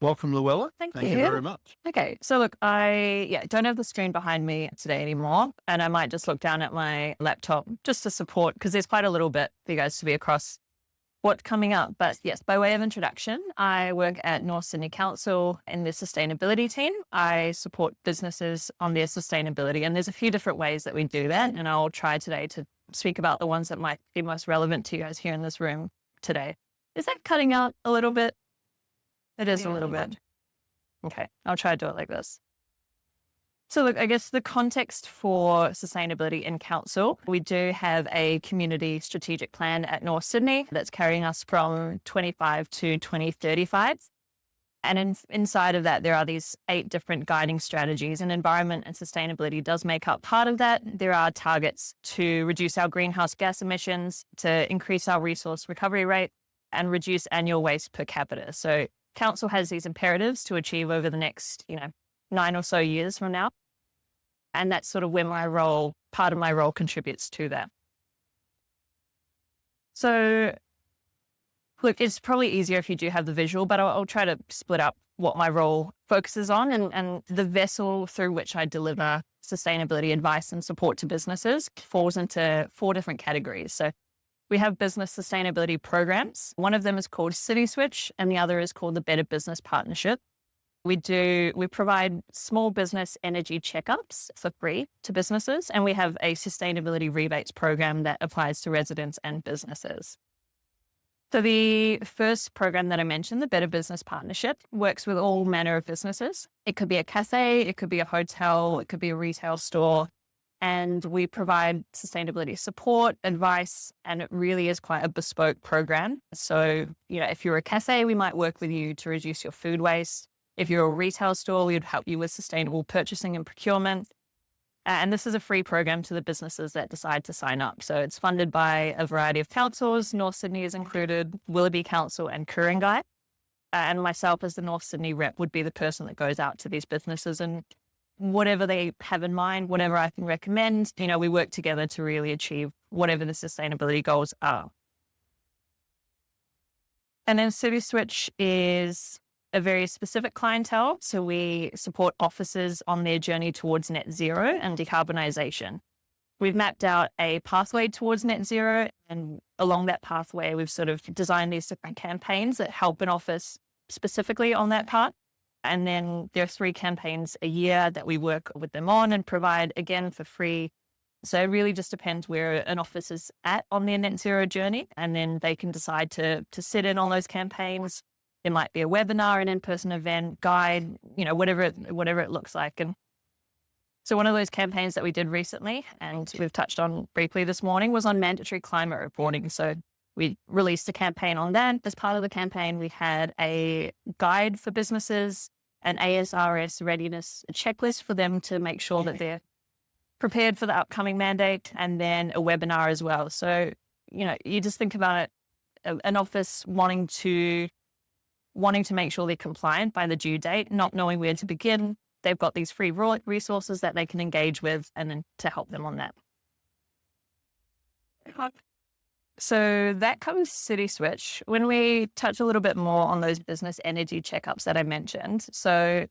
Welcome, Louella. Thank Thank you you. very much. Okay, so look, I don't have the screen behind me today anymore, and I might just look down at my laptop just to support because there's quite a little bit for you guys to be across what's coming up. But yes, by way of introduction, I work at North Sydney Council in the sustainability team. I support businesses on their sustainability, and there's a few different ways that we do that, and I'll try today to speak about the ones that might be most relevant to you guys here in this room today. Is that cutting out a little bit? It is a little bit. Okay, I'll try to do it like this. So look, I guess the context for sustainability in council, we do have a community strategic plan at North Sydney that's carrying us from 25 to 2035. And inside of that, there are these 8 different guiding strategies, and environment and sustainability does make up part of that. There are targets to reduce our greenhouse gas emissions, to increase our resource recovery rate, and reduce annual waste per capita. So council has these imperatives to achieve over the next, 9 or so years from now. And that's sort of where part of my role contributes to that. So look, it's probably easier if you do have the visual, but I'll try to split up what my role focuses on and the vessel through which I deliver sustainability advice and support to businesses falls into 4 different categories. So we have business sustainability programs. One of them is called CitySwitch and the other is called the Better Business Partnership. We provide small business energy checkups for free to businesses, and we have a sustainability rebates program that applies to residents and businesses. So the first program that I mentioned, the Better Business Partnership, works with all manner of businesses. It could be a cafe, it could be a hotel, it could be a retail store. And we provide sustainability support, advice, and it really is quite a bespoke program. So, if you're a cafe, we might work with you to reduce your food waste. If you're a retail store, we would help you with sustainable purchasing and procurement. And this is a free program to the businesses that decide to sign up. So it's funded by a variety of councils. North Sydney is included, Willoughby Council and Ku-ring-gai. And myself as the North Sydney rep would be the person that goes out to these businesses and whatever they have in mind, whatever I can recommend, we work together to really achieve whatever the sustainability goals are. And then CitySwitch is a very specific clientele. So we support offices on their journey towards net zero and decarbonisation. We've mapped out a pathway towards net zero, and along that pathway, we've sort of designed these different campaigns that help an office specifically on that path. And then there are 3 campaigns a year that we work with them on and provide, again, for free. So it really just depends where an office is at on their net zero journey. And then they can decide to sit in on those campaigns. It might be a webinar, an in-person event, guide, whatever it looks like. And so one of those campaigns that we did recently, and we've touched on briefly this morning, was on mandatory climate reporting. So we released a campaign on that. As part of the campaign, we had a guide for businesses, an ASRS readiness checklist for them to make sure that they're prepared for the upcoming mandate, and then a webinar as well. So, you just think about it, an office wanting to make sure they're compliant by the due date, not knowing where to begin. They've got these free resources that they can engage with and then to help them on that. So that covers CitySwitch. When we touch a little bit more on those business energy checkups that I mentioned, so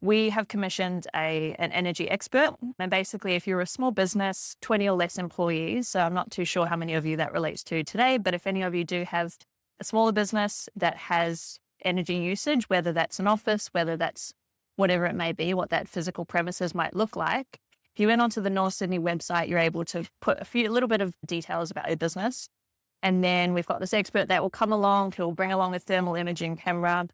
we have commissioned an energy expert. And basically, if you're a small business, 20 or less employees, so I'm not too sure how many of you that relates to today, but if any of you do have a smaller business that has energy usage, whether that's an office, whether that's whatever it may be, what that physical premises might look like, if you went onto the North Sydney website, you're able to put a little bit of details about your business. And then we've got this expert that will come along, who'll bring along a thermal imaging camera,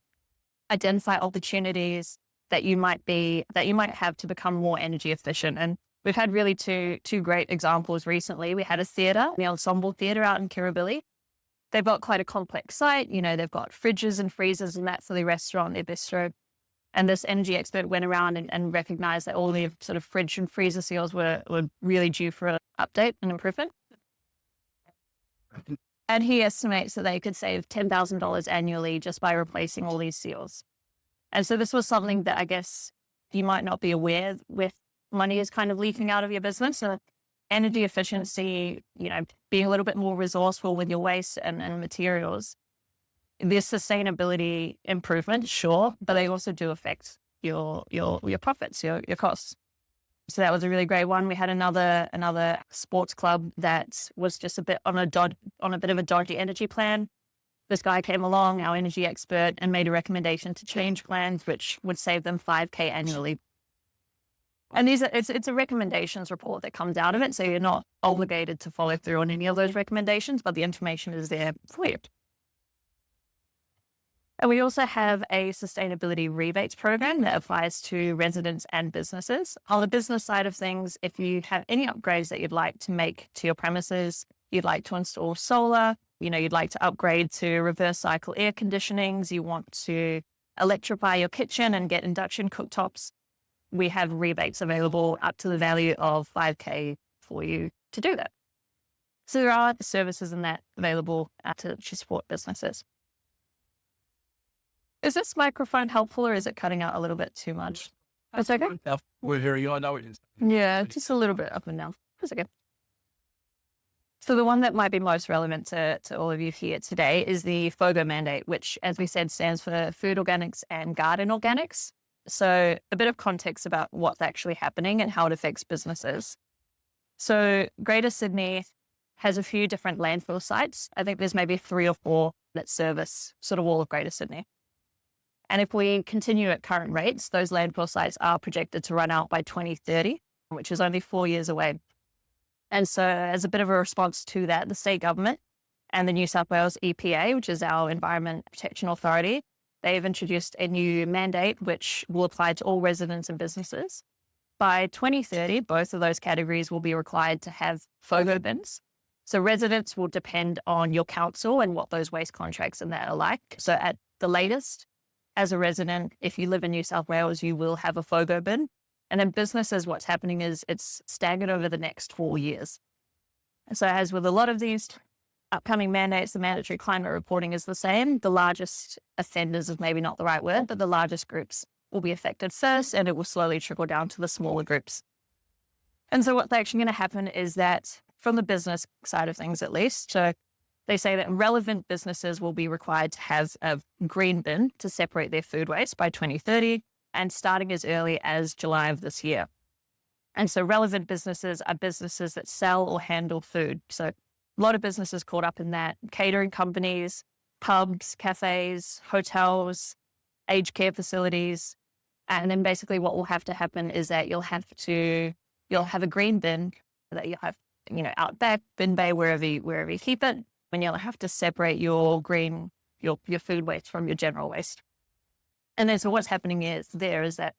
identify opportunities that you might have to become more energy efficient. And we've had really two great examples recently. We had a theatre, the Ensemble Theatre out in Kirribilli. They've got quite a complex site. They've got fridges and freezers and that for the restaurant, their bistro. And this energy expert went around and recognized that all the sort of fridge and freezer seals were really due for an update and improvement. And he estimates that they could save $10,000 annually just by replacing all these seals. And so this was something that I guess you might not be aware with money is kind of leaking out of your business. So energy efficiency, being a little bit more resourceful with your waste and materials There's sustainability improvement, sure, but they also do affect your profits, your costs. So that was a really great one. We had another sports club that was just a bit on a bit of a dodgy energy plan. This guy came along, our energy expert, and made a recommendation to change plans, which would save them $5,000 annually. And it's a recommendations report that comes out of it, so you're not obligated to follow through on any of those recommendations, but the information is there for you. And we also have a sustainability rebates program that applies to residents and businesses. On the business side of things, if you have any upgrades that you'd like to make to your premises, you'd like to install solar, you'd like to upgrade to reverse cycle air conditionings, you want to electrify your kitchen and get induction cooktops, we have rebates available up to the value of $5,000 for you to do that. So there are services in that available to support businesses. Is this microphone helpful or is it cutting out a little bit too much? That's okay? We're hearing you. I know it is. Yeah, just a little bit up and down. That's okay. So the one that might be most relevant to all of you here today is the FOGO mandate, which, as we said, stands for Food Organics and Garden Organics. So a bit of context about what's actually happening and how it affects businesses. So Greater Sydney has a few different landfill sites. I think there's maybe 3 or 4 that service sort of all of Greater Sydney. And if we continue at current rates, those landfill sites are projected to run out by 2030, which is only 4 years away. And so as a bit of a response to that, the state government and the New South Wales EPA, which is our Environment Protection Authority, they've introduced a new mandate which will apply to all residents and businesses. By 2030, both of those categories will be required to have FOGO bins. So residents will depend on your council and what those waste contracts and that are like. So at the latest, as a resident, if you live in New South Wales, you will have a FOGO bin. And then businesses, what's happening is it's staggered over the next 4 years. So as with a lot of these upcoming mandates, the mandatory climate reporting is the same. The largest offenders is maybe not the right word, but the largest groups will be affected first, and it will slowly trickle down to the smaller groups. And so what's actually going to happen is that from the business side of things, at least, so they say that relevant businesses will be required to have a green bin to separate their food waste by 2030 and starting as early as July of this year. And so relevant businesses are businesses that sell or handle food. So a lot of businesses caught up in that: catering companies, pubs, cafes, hotels, aged care facilities. And then basically what will have to happen is that you'll have a green bin that you'll have, out back, bin bay, wherever you keep it. And you'll have to separate your food waste from your general waste. And then so what's happening is that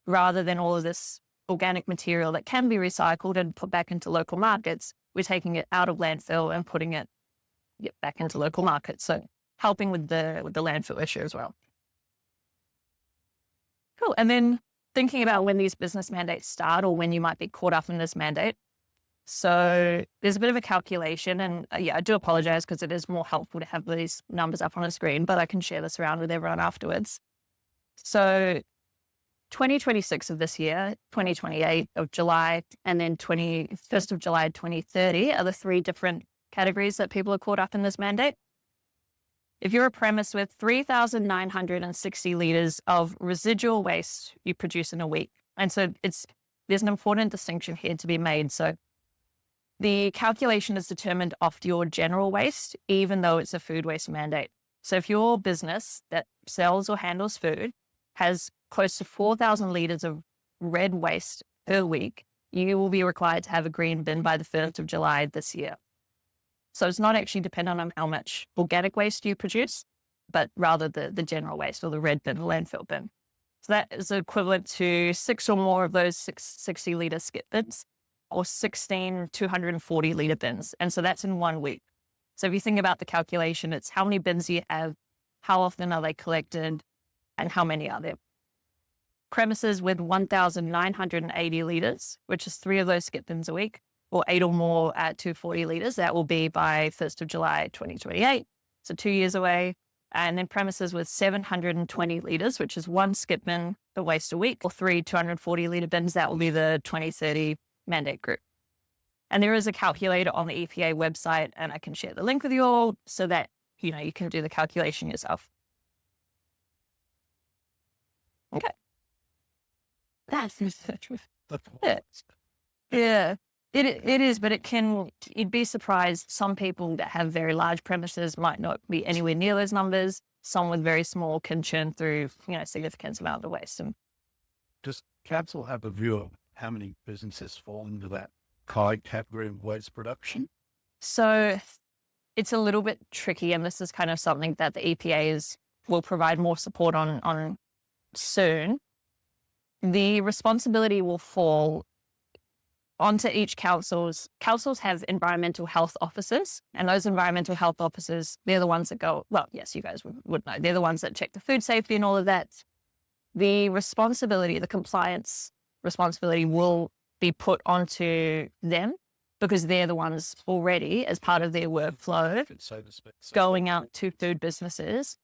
rather than all of this organic material that can be recycled and put back into local markets, we're taking it out of landfill and putting it back into local markets. So helping with the landfill issue as well. Cool. And then thinking about when these business mandates start or when you might be caught up in this mandate. So there's a bit of a calculation, and I do apologize because it is more helpful to have these numbers up on a screen, but I can share this around with everyone afterwards. So 2026 of this year, 2028 of July, and then 21st of July 2030 are the 3 different categories that people are caught up in this mandate. If you're a premise with 3,960 litres of residual waste you produce in a week, and so there's an important distinction here to be made. So the calculation is determined off your general waste, even though it's a food waste mandate. So if your business that sells or handles food has close to 4,000 litres of red waste per week, you will be required to have a green bin by the 1st of July this year. So it's not actually dependent on how much organic waste you produce, but rather the general waste or the red bin, the landfill bin. So that is equivalent to 6 or more of those 60 litre skip bins, or 16 240 litre bins. And so that's in 1 week. So if you think about the calculation, it's how many bins you have, how often are they collected, and how many are there. Premises with 1,980 litres, which is 3 of those skip bins a week, or 8 or more at 240 litres, that will be by 1st of July 2028, so 2 years away. And then premises with 720 litres, which is 1 skip bin for waste a week, or 3 240 litre bins, that will be the 2030 mandate group. And there is a calculator on the EPA website, and I can share the link with you all so that you can do the calculation yourself. Okay. That's it. Yeah, it is, but you'd be surprised. Some people that have very large premises might not be anywhere near those numbers. Some with very small can churn through, significant amount of waste. And Does council have a view of how many businesses fall into that category of waste production? so it's a little bit tricky, and this is kind of something that the EPA will provide more support on soon. The responsibility will fall onto each councils. Councils have environmental health officers, and those environmental health officers, they're the ones that go, well, yes, you guys would know. They're the ones that check the food safety and all of that. The compliance responsibility will be put onto them because they're the ones already, as part of their workflow, going out to food businesses.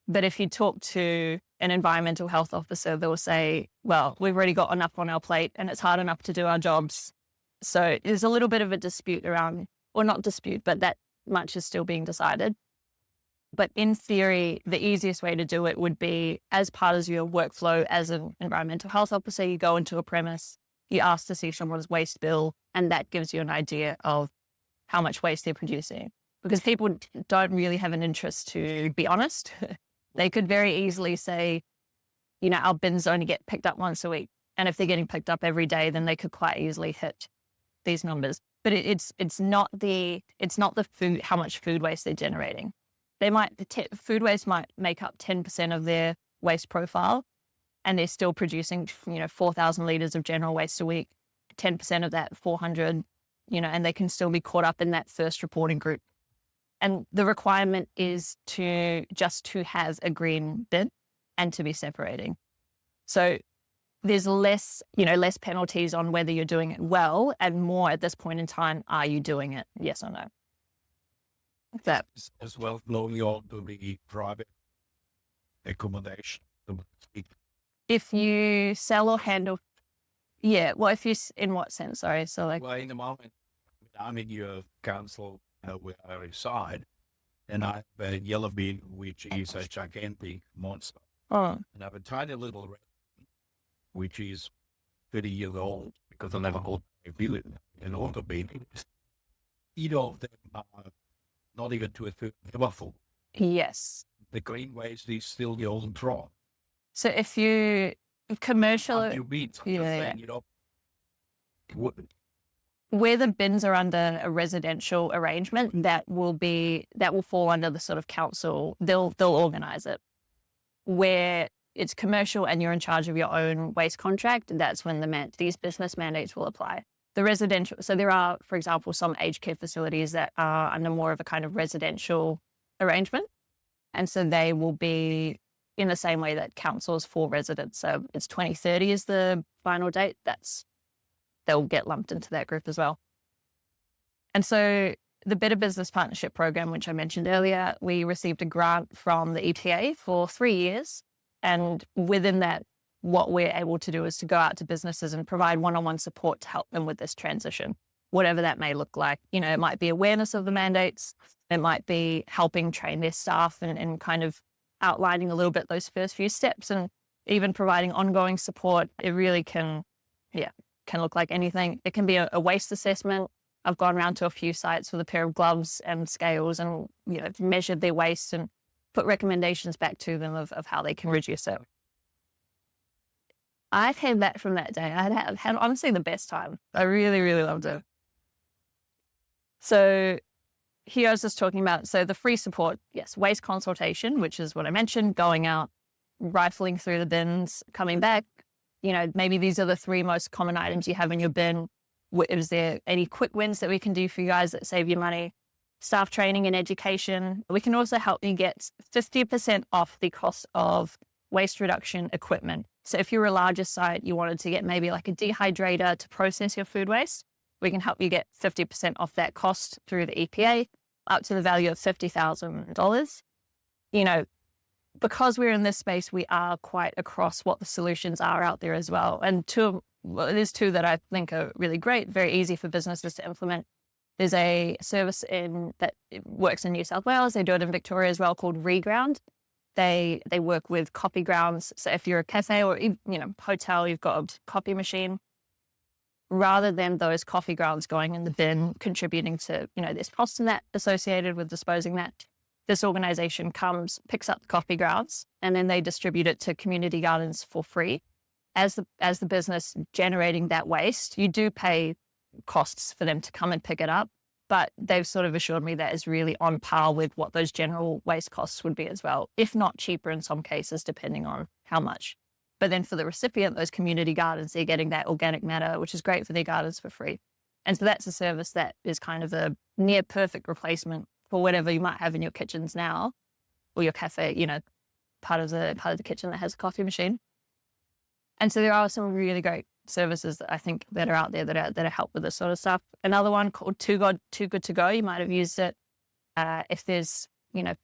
But if you talk to an environmental health officer, they'll say, well, we've already got enough on our plate and it's hard enough to do our jobs. So there's a little bit of a dispute around, or not dispute, but that much is still being decided. But in theory, the easiest way to do it would be, as part of your workflow as an environmental health officer, you go into a premise, you ask to see someone's waste bill, and that gives you an idea of how much waste they're producing. Because people don't really have an interest, to be honest. They could very easily say, our bins only get picked up once a week. And if they're getting picked up every day, then they could quite easily hit these numbers. But it's not the food, how much food waste they're generating. Food waste might make up 10% of their waste profile, and they're still producing, 4,000 liters of general waste a week. 10% of that, 400, and they can still be caught up in that first reporting group. And the requirement is to have a green bin and to be separating. So there's less penalties on whether you're doing it well, and more at this point in time, are you doing it? Yes or no? That as well, flowing on to the private accommodation. If you sell or handle, yeah. Well, in what sense? Sorry. So well, in the moment, I'm in your council where I reside, and I have a yellow bin, which is a gigantic monster. Oh. And I have a tiny little red bin, which is 30 years old, because I never got an auto bin. Either of them are not even to a third full. Yes. The green waste is still the old draw. So if you commercial, where the bins are under a residential arrangement, that will fall under the sort of council. They'll organize it. Where it's commercial and you're in charge of your own waste contract, that's when these business mandates will apply. The residential, so there are, for example, some aged care facilities that are under more of a kind of residential arrangement, and so they will be in the same way that councils for residents. So it's 2030 is the final date. They'll get lumped into that group as well. And so the Better Business Partnership Program, which I mentioned earlier, we received a grant from the EPA for 3 years. And within that, what we're able to do is to go out to businesses and provide one-on-one support to help them with this transition, whatever that may look like. It might be awareness of the mandates. It might be helping train their staff and kind of outlining a little bit those first few steps, and even providing ongoing support. It really can look like anything. It can be a waste assessment. I've gone around to a few sites with a pair of gloves and scales and, measured their waste and put recommendations back to them of how they can reduce it. I came back from that day. I had honestly the best time. I really, really loved it. So here I was just talking about, so the free support, yes, waste consultation, which is what I mentioned, going out, rifling through the bins, coming back. Maybe these are the 3 most common items you have in your bin. Is there any quick wins that we can do for you guys that save you money? Staff training and education. We can also help you get 50% off the cost of waste reduction equipment. So if you're a larger site, you wanted to get maybe like a dehydrator to process your food waste, we can help you get 50% off that cost through the EPA, up to the value of $50,000. Because we're in this space, we are quite across what the solutions are out there as well. And there's 2 that I think are really great, very easy for businesses to implement. There's a service that works in New South Wales. They do it in Victoria as well, called Reground. They work with coffee grounds. So if you're a cafe or hotel, you've got a coffee machine, rather than those coffee grounds going in the bin, contributing to, there's cost in that associated with disposing that. This organization comes, picks up the coffee grounds, and then they distribute it to community gardens for free. As the business generating that waste, you do pay costs for them to come and pick it up, but they've sort of assured me that is really on par with what those general waste costs would be as well, if not cheaper in some cases, depending on how much. But then for the recipient, those community gardens, they're getting that organic matter, which is great for their gardens for free. And so that's a service that is kind of a near perfect replacement for whatever you might have in your kitchens now, or your cafe, part of the kitchen that has a coffee machine. And so there are some really great services that I think that are out there that are help with this sort of stuff. Another one called Too Good to Go. You might have used it if there's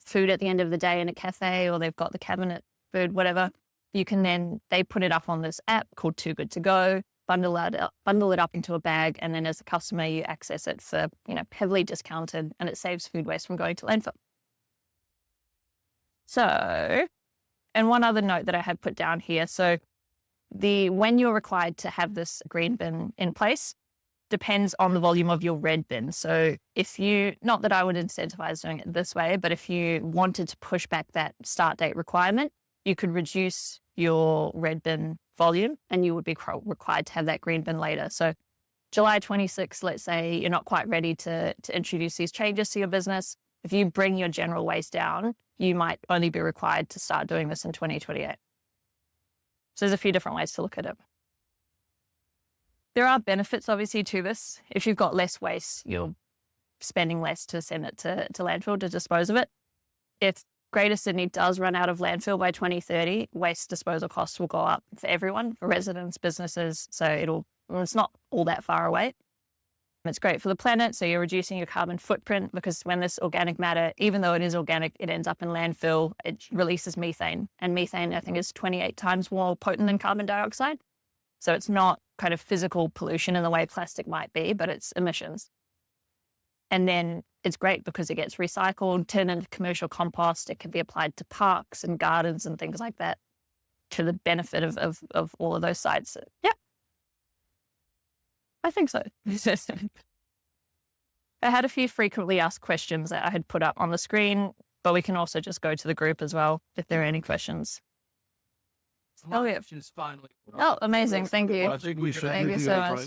food at the end of the day in a cafe, or they've got the cabinet food, whatever. You can they put it up on this app called Too Good to Go, bundle it up into a bag, and then as a customer you access it for heavily discounted, and it saves food waste from going to landfill. So, and one other note that I had put down here. So when you're required to have this green bin in place depends on the volume of your red bin. So not that I would incentivize doing it this way, but if you wanted to push back that start date requirement, you could reduce your red bin volume and you would be required to have that green bin later. So July 26th, let's say you're not quite ready to introduce these changes to your business. If you bring your general waste down, you might only be required to start doing this in 2028. So there's a few different ways to look at it. There are benefits, obviously, to this. If you've got less waste, you're spending less to send it to landfill to dispose of it. If Greater Sydney does run out of landfill by 2030, waste disposal costs will go up for everyone, for residents, businesses. So it's not all that far away. It's great for the planet. So you're reducing your carbon footprint, because when this organic matter, even though it is organic, it ends up in landfill, it releases methane. And methane, I think, is 28 times more potent than carbon dioxide. So it's not kind of physical pollution in the way plastic might be, but it's emissions. And then it's great because it gets recycled, turned into commercial compost. It can be applied to parks and gardens and things like that, to the benefit of all of those sites. Yeah, I think so. I had a few frequently asked questions that I had put up on the screen, but we can also just go to the group as well if there are any questions. Oh, yeah. Finally. Oh, amazing. Thank you. I think we should. Thank you so much.